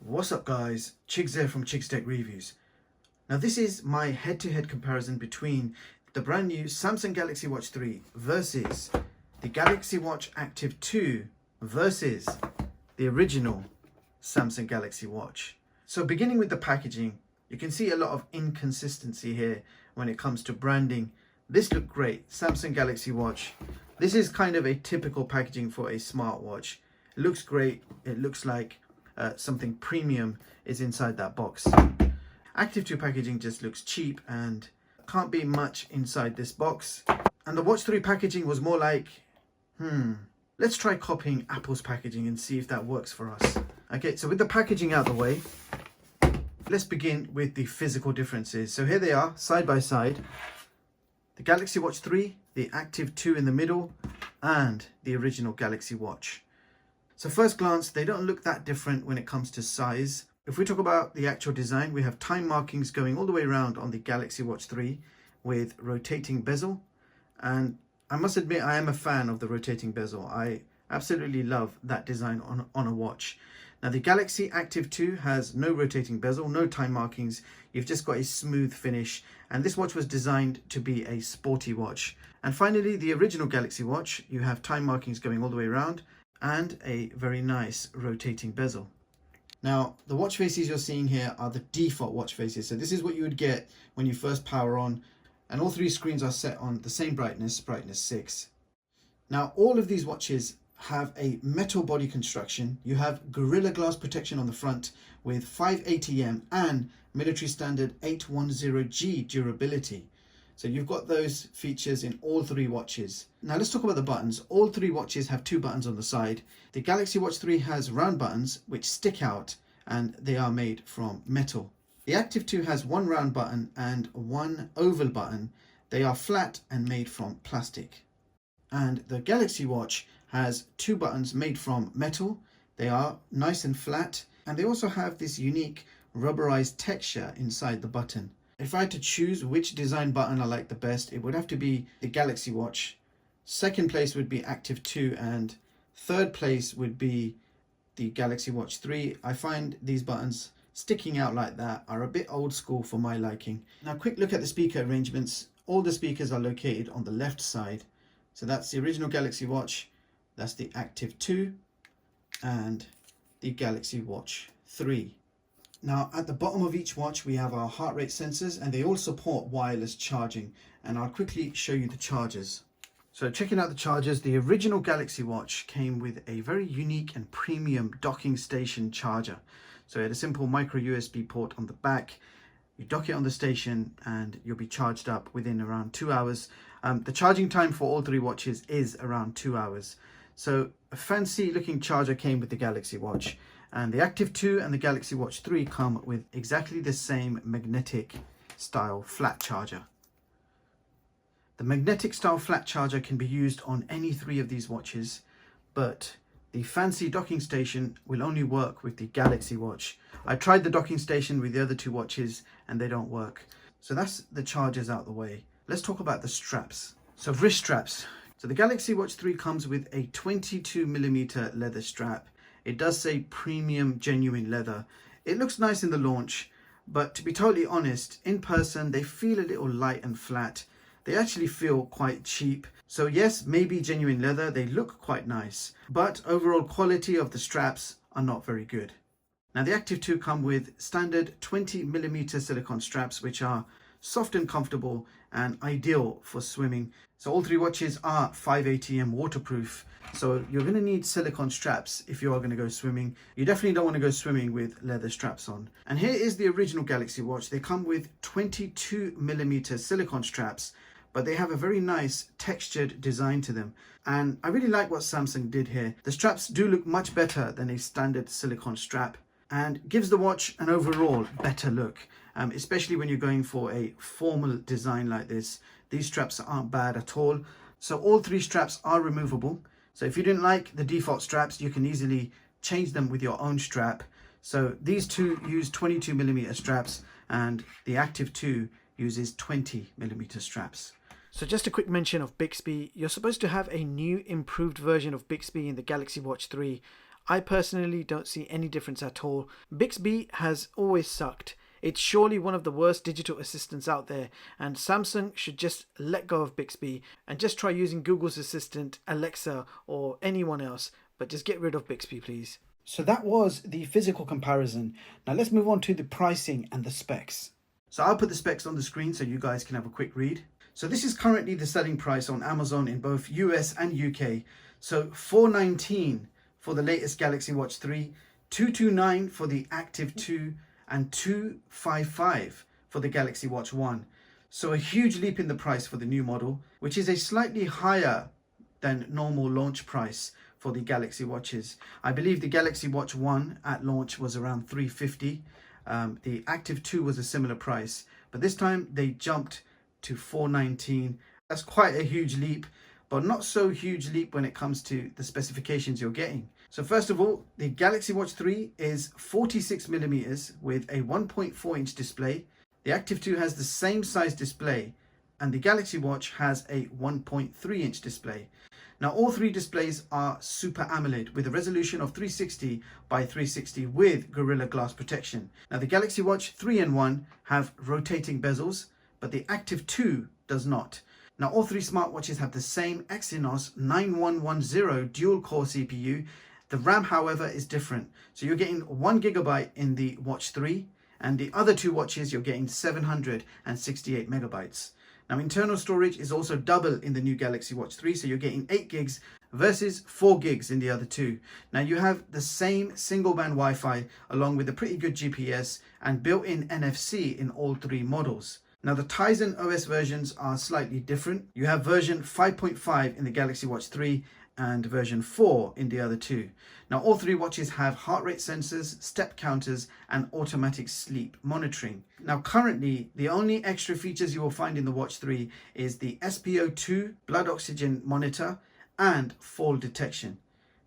What's up guys, Chigz here from Chigz Tech Reviews. Now this is my head-to-head comparison between the brand new Samsung Galaxy Watch 3 versus the Galaxy Watch Active 2 versus the original Samsung Galaxy Watch. So beginning with the packaging, you can see a lot of inconsistency here when it comes to branding. This looked great, Samsung Galaxy Watch. This is kind of a typical packaging for a smartwatch. It looks great, it looks like something premium is inside that box. Active 2 packaging just looks cheap and can't be much inside this box. And the Watch 3 packaging was more like, let's try copying Apple's packaging and see if that works for us. Okay, so with the packaging out of the way, let's begin with the physical differences. So here they are, side by side. The Galaxy Watch 3, the Active 2 in the middle, and the original Galaxy Watch. So first glance, they don't look that different when it comes to size. If we talk about the actual design, we have time markings going all the way around on the Galaxy Watch 3 with rotating bezel. And I must admit, I am a fan of the rotating bezel. I absolutely love that design on a watch. Now the Galaxy Active 2 has no rotating bezel, no time markings. You've just got a smooth finish. And this watch was designed to be a sporty watch. And finally, the original Galaxy Watch, you have time markings going all the way around and a very nice rotating bezel. Now, the watch faces you're seeing here are the default watch faces. So this is what you would get when you first power on, and all three screens are set on the same brightness 6. Now, all of these watches have a metal body construction. You have Gorilla Glass protection on the front with 5 ATM and military standard 810G durability. So you've got those features in all three watches. Now let's talk about the buttons. All three watches have 2 buttons on the side. The Galaxy Watch 3 has round buttons which stick out and they are made from metal. The Active 2 has 1 round button and 1 oval button. They are flat and made from plastic. And the Galaxy Watch has 2 buttons made from metal. They are nice and flat, and they also have this unique rubberized texture inside the button. If I had to choose which design button I like the best, it would have to be the Galaxy Watch. Second place would be Active 2 and third place would be the Galaxy Watch 3. I find these buttons sticking out like that are a bit old school for my liking. Now quick look at the speaker arrangements. All the speakers are located on the left side. So that's the original Galaxy Watch, that's the Active 2 and the Galaxy Watch 3. Now at the bottom of each watch we have our heart rate sensors, and they all support wireless charging, and I'll quickly show you the chargers. So checking out the chargers, the original Galaxy Watch came with a very unique and premium docking station charger. So it had a simple micro USB port on the back. You dock it on the station and you'll be charged up within around 2 hours. The charging time for all three watches is around 2 hours. So a fancy looking charger came with the Galaxy Watch. And the Active 2 and the Galaxy Watch 3 come with exactly the same magnetic style flat charger. The magnetic style flat charger can be used on any 3 of these watches, but the fancy docking station will only work with the Galaxy Watch. I tried the docking station with the other 2 watches and they don't work. So that's the chargers out the way. Let's talk about the straps. So wrist straps. So the Galaxy Watch 3 comes with a 22mm leather strap. It does say premium genuine leather. It looks nice in the launch, but to be totally honest, in person they feel a little light and flat. They actually feel quite cheap. So yes, maybe genuine leather, they look quite nice, but overall quality of the straps are not very good. Now the Active 2 come with standard 20mm silicone straps, which are soft and comfortable and ideal for swimming. So all 3 watches are 5 ATM waterproof. So you're going to need silicone straps if you are going to go swimming. You definitely don't want to go swimming with leather straps on. And here is the original Galaxy Watch. They come with 22mm silicone straps, but they have a very nice textured design to them. And I really like what Samsung did here. The straps do look much better than a standard silicone strap and gives the watch an overall better look, especially when you're going for a formal design like this. These straps aren't bad at all. So all 3 straps are removable. So if you didn't like the default straps, you can easily change them with your own strap. So these 2 use 22mm straps and the Active 2 uses 20mm straps. So just a quick mention of Bixby. You're supposed to have a new improved version of Bixby in the Galaxy Watch 3. I personally don't see any difference at all. Bixby has always sucked. It's surely one of the worst digital assistants out there, and Samsung should just let go of Bixby and just try using Google's assistant, Alexa, or anyone else, but just get rid of Bixby, please. So that was the physical comparison. Now let's move on to the pricing and the specs. So I'll put the specs on the screen so you guys can have a quick read. So this is currently the selling price on Amazon in both US and UK. So $419 for the latest Galaxy Watch 3, $229 for the Active 2, and $255 for the Galaxy Watch 1. So a huge leap in the price for the new model, which is a slightly higher than normal launch price for the Galaxy Watches. I believe the Galaxy Watch 1 at launch was around $350. The Active 2 was a similar price, but this time they jumped to $419. That's quite a huge leap, but not so huge leap when it comes to the specifications you're getting. So first of all, the Galaxy Watch 3 is 46mm with a 1.4-inch display. The Active 2 has the same size display, and the Galaxy Watch has a 1.3-inch display. Now all three displays are Super AMOLED with a resolution of 360 by 360 with Gorilla Glass protection. Now the Galaxy Watch 3 and 1 have rotating bezels, but the Active 2 does not. Now all three smartwatches have the same Exynos 9110 dual-core CPU. The RAM, however, is different. So you're getting 1GB in the Watch 3, and the other two watches you're getting 768 megabytes. Now internal storage is also double in the new Galaxy Watch 3, so you're getting 8GB versus 4GB in the other two. Now you have the same single band Wi-Fi along with a pretty good GPS and built-in NFC in all three models. Now the Tizen OS versions are slightly different. You have version 5.5 in the Galaxy Watch 3 and version 4 in the other two. Now all three watches have heart rate sensors, step counters and automatic sleep monitoring. Now currently the only extra features you will find in the Watch 3 is the SpO2 blood oxygen monitor and fall detection.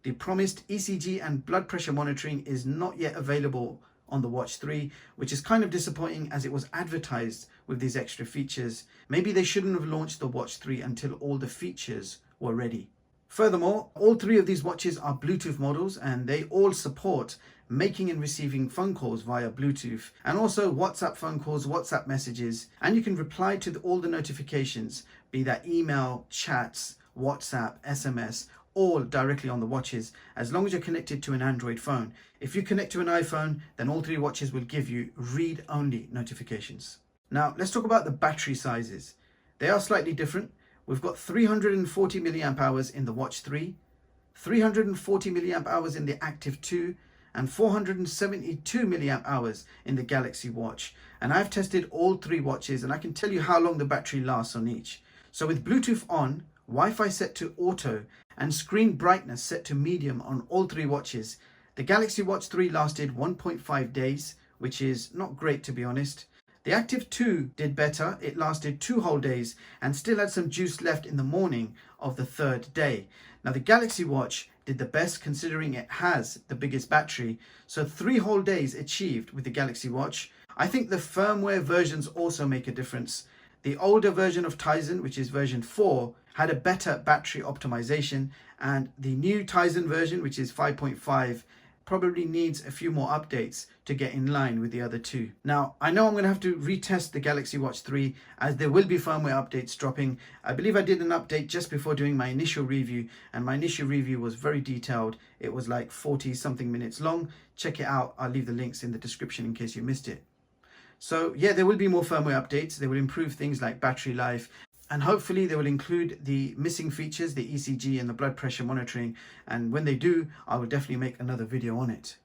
The promised ECG and blood pressure monitoring is not yet available on the Watch 3, which is kind of disappointing as it was advertised with these extra features. Maybe they shouldn't have launched the Watch 3 until all the features were ready. Furthermore, all three of these watches are Bluetooth models and they all support making and receiving phone calls via Bluetooth and also WhatsApp phone calls, WhatsApp messages, and you can reply to all the notifications, be that email, chats, WhatsApp, SMS, all directly on the watches as long as you're connected to an Android phone. If you connect to an iPhone, then all three watches will give you read-only notifications. Now let's talk about the battery sizes. They are slightly different. We've got 340 milliamp hours in the Watch 3, 340 milliamp hours in the Active 2, and 472 milliamp hours in the Galaxy Watch. And I've tested all three watches and I can tell you how long the battery lasts on each. So with Bluetooth on, Wi-Fi set to auto, and screen brightness set to medium on all three watches, the Galaxy Watch 3 lasted 1.5 days, which is not great to be honest. The Active 2 did better. It lasted 2 whole days and still had some juice left in the morning of the third day. Now the Galaxy Watch did the best considering it has the biggest battery. So 3 whole days achieved with the Galaxy Watch. I think the firmware versions also make a difference. The older version of Tizen, which is version 4, had a better battery optimization, and the new Tizen version, which is 5.5, probably needs a few more updates to get in line with the other two. Now, I know I'm going to have to retest the Galaxy Watch 3 as there will be firmware updates dropping. I believe I did an update just before doing my initial review, and my initial review was very detailed. It was like 40 something minutes long. Check it out. I'll leave the links in the description in case you missed it. So yeah, there will be more firmware updates. They will improve things like battery life, and hopefully they will include the missing features, the ECG and the blood pressure monitoring. And when they do, I will definitely make another video on it.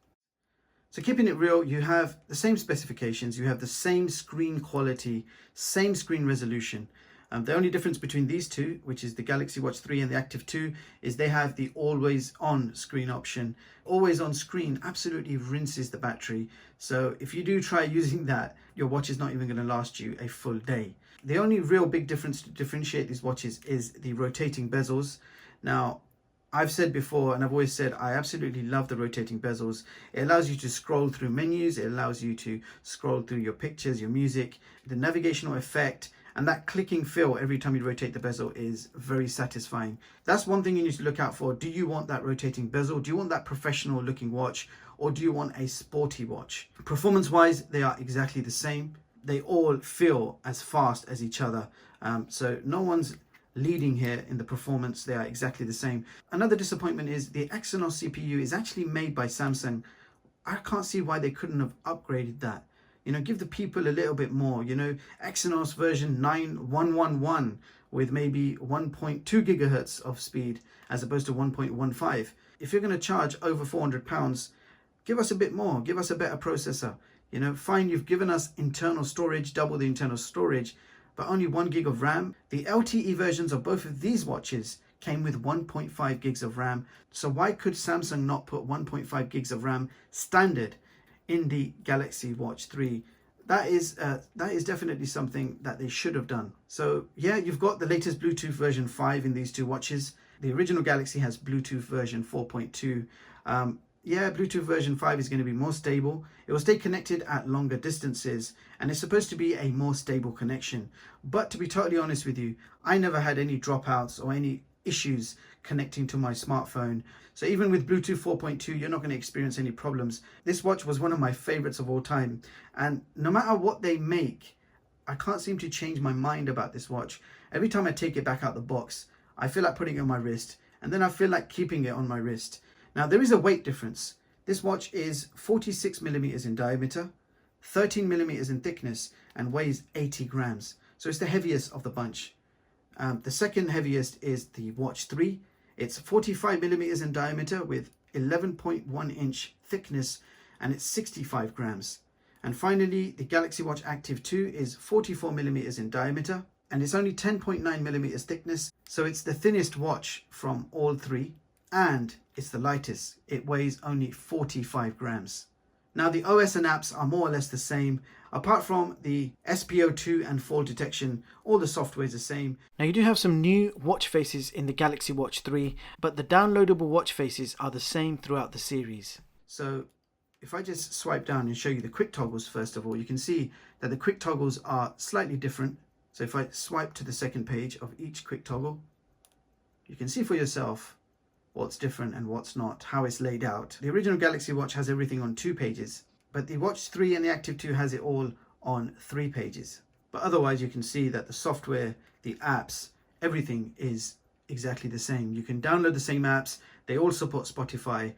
So keeping it real, you have the same specifications, you have the same screen quality, same screen resolution. The only difference between these two, which is the Galaxy Watch 3 and the Active 2, is they have the always on screen option. Always on screen absolutely rinses the battery. So if you do try using that, your watch is not even going to last you a full day. The only real big difference to differentiate these watches is the rotating bezels. Now, I've said before, and I've always said, I absolutely love the rotating bezels. It allows you to scroll through menus. It allows you to scroll through your pictures, your music, the navigational effect, and that clicking feel every time you rotate the bezel is very satisfying. That's one thing you need to look out for. Do you want that rotating bezel? Do you want that professional looking watch, or do you want a sporty watch? Performance wise, they are exactly the same. They all feel as fast as each other, so no one's leading here in the performance. They are exactly the same. Another disappointment is the Exynos CPU is actually made by Samsung. I can't see why they couldn't have upgraded that. You know, give the people a little bit more. You know, Exynos version 9111 with maybe 1.2 gigahertz of speed as opposed to 1.15. If you're going to charge over £400, give us a bit more. Give us a better processor. You know, fine, you've given us internal storage, double the internal storage, but only 1 gig of RAM. The LTE versions of both of these watches came with 1.5 gigs of RAM. So why could Samsung not put 1.5 gigs of RAM standard in the Galaxy Watch 3? That is definitely something that they should have done. So yeah, you've got the latest Bluetooth version 5 in these two watches. The original Galaxy has Bluetooth version 4.2. Yeah, Bluetooth version 5 is going to be more stable. It will stay connected at longer distances, and it's supposed to be a more stable connection. But to be totally honest with you, I never had any dropouts or any issues connecting to my smartphone. So even with Bluetooth 4.2, you're not going to experience any problems. This watch was one of my favorites of all time, and no matter what they make, I can't seem to change my mind about this watch. Every time I take it back out the box, I feel like putting it on my wrist, and then I feel like keeping it on my wrist. Now there is a weight difference. This watch is 46 millimeters in diameter, 13 millimeters in thickness, and weighs 80 grams. So it's the heaviest of the bunch. The second heaviest is the Watch 3. It's 45 millimeters in diameter with 11.1 inch thickness, and it's 65 grams. And finally, the Galaxy Watch Active 2 is 44 millimeters in diameter, and it's only 10.9 millimeters thickness. So it's the thinnest watch from all three, and it's the lightest. It weighs only 45 grams. Now the OS and apps are more or less the same. Apart from the SPO2 and fall detection, all the software is the same. Now you do have some new watch faces in the Galaxy Watch 3, but the downloadable watch faces are the same throughout the series. So if I just swipe down and show you the quick toggles first of all, you can see that the quick toggles are slightly different. So if I swipe to the second page of each quick toggle, you can see for yourself what's different and what's not, how it's laid out. The original Galaxy Watch has everything on 2 pages, but the Watch 3 and the Active 2 has it all on 3 pages. But otherwise you can see that the software, the apps, everything is exactly the same. You can download the same apps. They all support Spotify.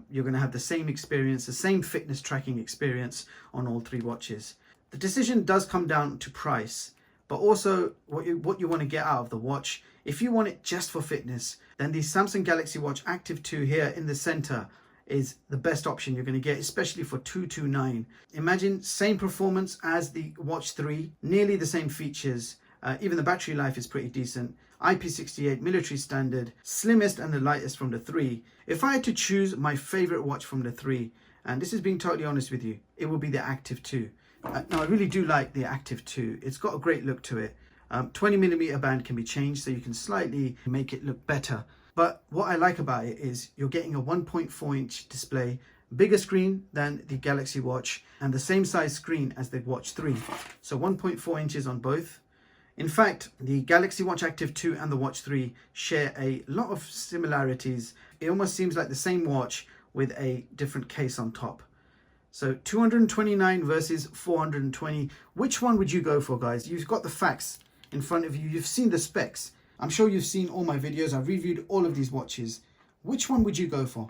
You're going to have the same experience, the same fitness tracking experience on all 3 watches. The decision does come down to price, but also what you want to get out of the watch. If you want it just for fitness, then the Samsung Galaxy Watch Active 2 here in the center is the best option you're going to get, especially for $229. Imagine same performance as the Watch 3, nearly the same features. Even the battery life is pretty decent. IP68 military standard, slimmest and the lightest from the 3. If I had to choose my favorite watch from the 3, and this is being totally honest with you, it will be the Active 2. Now I really do like the Active 2. It's got a great look to it. 20mm band can be changed, so you can slightly make it look better. But what I like about it is you're getting a 1.4 inch display, bigger screen than the Galaxy Watch, and the same size screen as the Watch 3. So 1.4 inches on both. In fact, the Galaxy Watch Active 2 and the Watch 3 share a lot of similarities. It almost seems like the same watch with a different case on top. So 229 versus 420. Which one would you go for, guys? You've got the facts in front of you. You've seen the specs. I'm sure you've seen all my videos. I've reviewed all of these watches. Which one would you go for?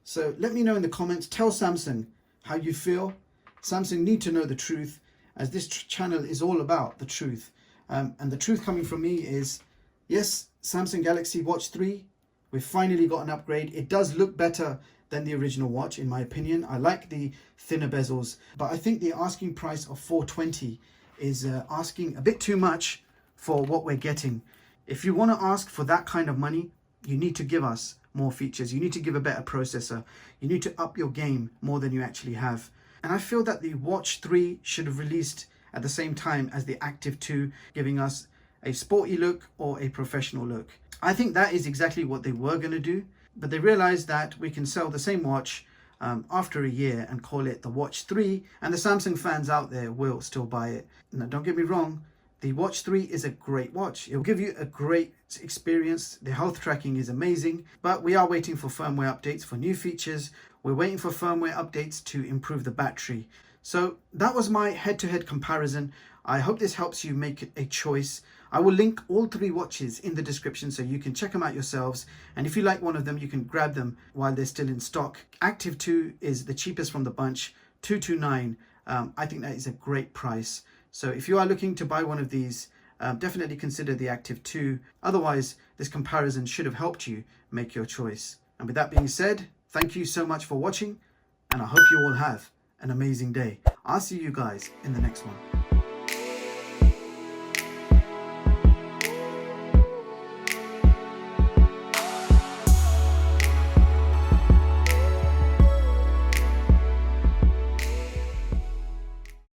So let me know in the comments. Tell Samsung how you feel. Samsung need to know the truth, as this channel is all about the truth. And the truth coming from me is, yes, Samsung Galaxy Watch 3, we've finally got an upgrade. It does look better than the original watch, in my opinion. I like the thinner bezels, but I think the asking price of $420 is asking a bit too much for what we're getting. If you want to ask for that kind of money, you need to give us more features. You need to give a better processor. You need to up your game more than you actually have. And I feel that the Watch 3 should have released at the same time as the Active 2, giving us a sporty look or a professional look. I think that is exactly what they were going to do, but they realized that we can sell the same watch after a year and call it the Watch 3, and the Samsung fans out there will still buy it. Now, don't get me wrong, The Watch 3 is a great watch. It will give you a great experience. The health tracking is amazing, but we are waiting for firmware updates for new features. We're waiting for firmware updates to improve the battery. So that was my head-to-head comparison. I hope this helps you make a choice. I will link all 3 watches in the description so you can check them out yourselves. And if you like one of them, you can grab them while they're still in stock. Active 2 is the cheapest from the bunch, $229. I think that is a great price. So if you are looking to buy one of these, definitely consider the Active 2. Otherwise, this comparison should have helped you make your choice. And with that being said, thank you so much for watching, and I hope you all have an amazing day. I'll see you guys in the next one.